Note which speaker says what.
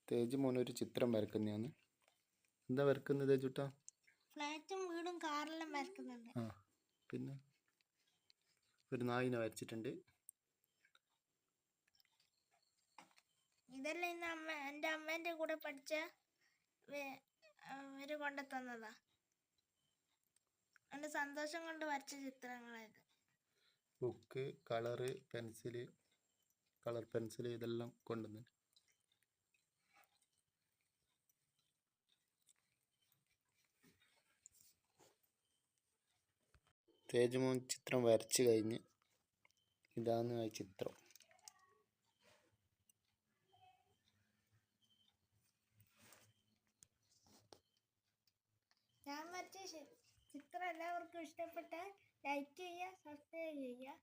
Speaker 1: തേജ് മോൻ ഒരു ചിത്രം വരക്കുന്നതാണ്. എന്താ വരക്കുന്നത് തേജുട്ടാ?
Speaker 2: ഫ്ലാറ്റും വീടും കാറെല്ലാം വരക്കുന്നുണ്ട്.
Speaker 1: ആ, പിന്നെ ഒരു നായിനെ വരച്ചിട്ടുണ്ട്.
Speaker 2: ഇതെല്ലാം ഇന്ന് എൻ്റെ അമ്മേൻ്റെ കൂടെ പഠിച്ച ഇവര് കൊണ്ടു തന്നതാ. എൻ്റെ സന്തോഷം കൊണ്ട് വരച്ച ചിത്രങ്ങളായത്.
Speaker 1: ബുക്ക്, കളർ പെൻസിൽ ഇതെല്ലാം കൊണ്ടുവന്നു. തേജുമോൻ ചിത്രം വരച്ചു കഴിഞ്ഞ് ഇതാണ് ആ ചിത്രം.
Speaker 2: ഞാൻ വരച്ച ചിത്രം എല്ലാവർക്കും ഇഷ്ടപ്പെട്ടാൽ ലൈക്ക് ചെയ്യുക, സബ്സ്ക്രൈബ് ചെയ്യുക.